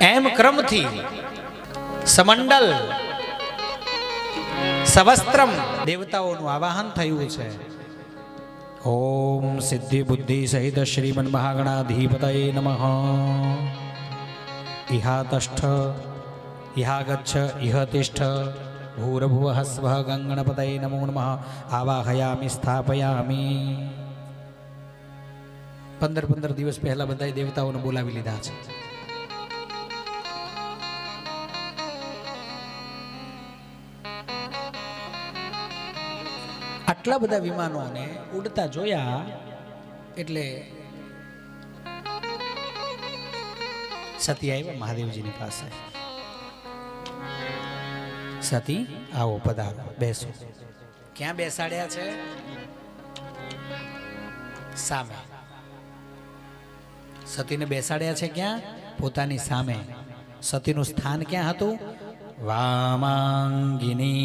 એમ ક્રમથી સમંડલ સવસ્ત્રમ દેવતાઓનું આવાહન થયું છે. ઓમ સિદ્ધિ બુદ્ધિ સહિત શ્રીમન મહાગણાધિપતયે નમઃ. ઇહાતષ્ઠ ઇહાગચ્છ ઇહ તિષ્ઠ ભૂર્ભુવઃ સ્વઃ ગંગણપતયે નમો નમઃ. આવાહયામિ સ્થાપયામિ. 15 દિવસ પહેલા બધા દેવતાઓને બોલાવી લીધા છે. આટલા બધા વિમાનોને ઉડતા જોયા એટલે સતી આવ્યા મહાદેવજીની પાસે. સતી આવો પધારો, બેસો. ક્યાં બેસાડ્યા છે? સામે. સતીને બેસાડ્યા છે ક્યાં? પોતાની સામે. સતીનું સ્થાન ક્યાં હતું? વામાંગિની.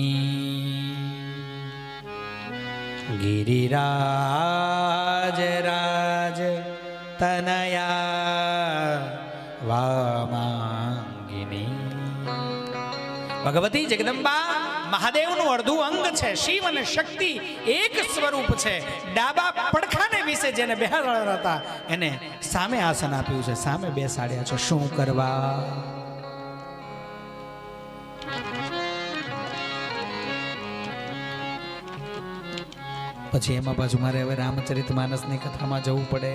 ગિરિરાજ રાજ તનયા વામાંગિની. ભગવતી જગદંબા મહાદેવનું અડધું અંગ છે. શિવ અને શક્તિ એક સ્વરૂપ છે. ડાબા પડખાને વિશે જેને બેહાડ્યા હતા એને સામે આસન આપ્યું છે, સામે બેસાડ્યા છે. શું કરવા? પછી એમાં પાછું મારે હવે રામચરિતમાનસની કથામાં જવું પડે.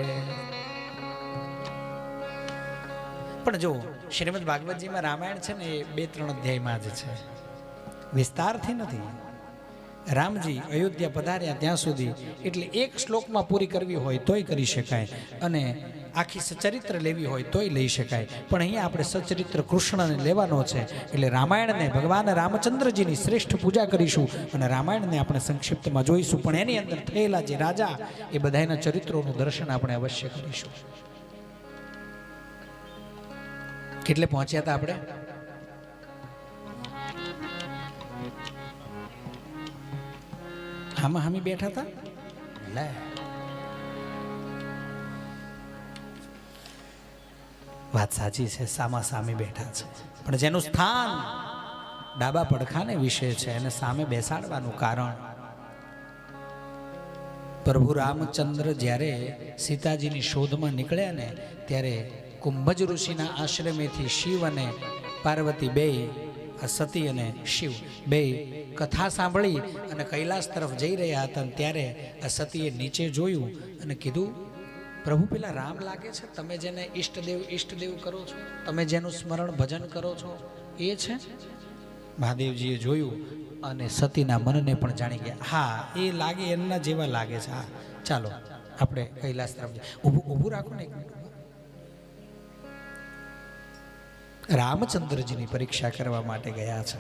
પણ જો શ્રીમદ ભાગવતજીમાં રામાયણ છે ને એ 2-3 અધ્યાયમાં જ છે, વિસ્તારથી નથી. રામજી અયોધ્યા પધાર્યા ત્યાં સુધી એટલે એક શ્લોકમાં પૂરી કરવી હોય તોય કરી શકાય, અને આખી સચરિત્ર લેવી હોય તોય લઈ શકાય. પણ અહીંયા આપણે સચરિત્ર કૃષ્ણને લેવાનો છે એટલે રામાયણને ભગવાન રામચંદ્રજીની શ્રેષ્ઠ પૂજા કરીશું અને રામાયણને આપણે સંક્ષિપ્તમાં જોઈશું. પણ એની અંદર થયેલા જે રાજા એ બધાના ચરિત્રોનું દર્શન આપણે અવશ્ય કરીશું. કેટલે પહોંચ્યા હતા આપણે? હામાં હામી બેઠા હતા. લે વાત સાચી છે, સામા સામે બેઠા છે, પણ જેનું સ્થાન ડાબા પડખાને વિશે છે એને સામે બેસાડવાનું કારણ, પ્રભુ રામચંદ્ર જ્યારે સીતાજીની શોધમાં નીકળ્યા ને ત્યારે કુંભજ ઋષિના આશ્રમેથી શિવ અને પાર્વતી બે, સતી અને શિવ બે કથા સાંભળી અને કૈલાસ તરફ જઈ રહ્યા હતા. ત્યારે આ સતીએ નીચે જોયું અને કીધું, પ્રભુ પેલા રામ લાગે છે, તમે જેને ઈષ્ટદેવ કરો છો, તમે જેનું સ્મરણ ભજન કરો છો એ છે? મહાદેવજીએ જોયું અને સતીના મનને પણ જાણી ગયા. હા, એ લાગે, એમના જેવા લાગે છે. હા, ચાલો આપણે કૈલાસ તરફ જઈએ. ઊભું રાખો ને એક મિનિટ. રામચંદ્રજીની પરીક્ષા કરવા માટે ગયા છે.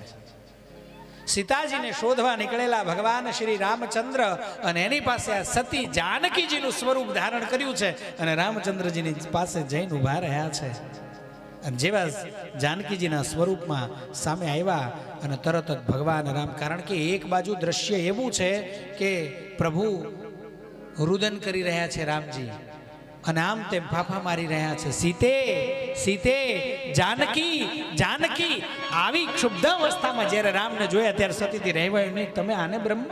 સીતાજીને શોધવા નીકળેલા ભગવાન શ્રી રામચંદ્ર અને એની પાસે આ સતી જાનકીજીનું સ્વરૂપ ધારણ કર્યું છે અને રામચંદ્રજીની પાસે જઈને ઊભા રહ્યા છે. અને જેવા જાનકીજીના સ્વરૂપમાં સામે આવ્યા અને તરત જ ભગવાન રામ, કારણ કે એક બાજુ દ્રશ્ય એવું છે કે પ્રભુ રુદન કરી રહ્યા છે રામજી, અને આમ તેમ ફાફા મારી રહ્યા છે, સીતે સીતે જાનકી જાનકી. આવી ક્ષુબ્ધ અવસ્થામાં જ્યારે રામને જોયા ત્યારે સતીથી રહેવાયું નહીં. તમે આને બ્રહ્મ,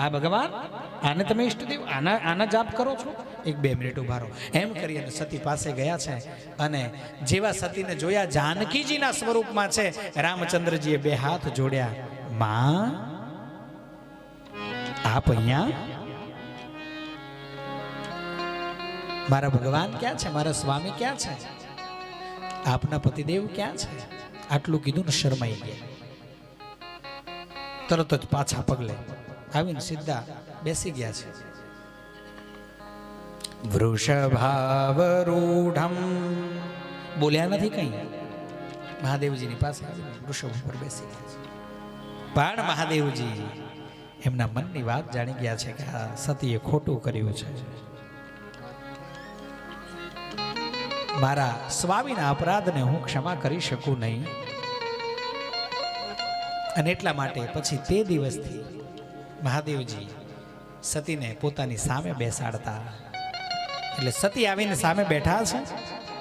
આ ભગવાન, આને તમે ઈષ્ટદેવ, આના જાપ કરો છો? 1-2 મિનિટ ઉભા રહો. એમ કરી અને સતી પાસે ગયા છે અને જેવા સતીને જોયા જાનકીજીના સ્વરૂપમાં છે, રામચંદ્રજીએ 2 હાથ જોડ્યા. માં, આપ અહીંયા? મારા ભગવાન ક્યાં છે? મારા સ્વામી ક્યાં છે? આપના પતિદેવ ક્યાં છે? આટલું કીધું ને શરમાઈ ગયા. તરત જ પાછા પગલે આવીને સીધા બેસી ગયા છે. વૃષભાવરૂઢમ, બોલ્યા નથી કઈ. મહાદેવજીની પાસે આવીને વૃષભ ઉપર બેસી ગયા છે. પણ મહાદેવજી એમના મનની વાત જાણી ગયા છે કે આ સતીએ ખોટું કર્યું છે. મારા સ્વામીના અપરાધને હું ક્ષમા કરી શકું નહીં, અને એટલા માટે પછી તે દિવસથી મહાદેવજી સતીને પોતાની સામે બેસાડતા. એટલે સતી આવીને સામે બેઠા છે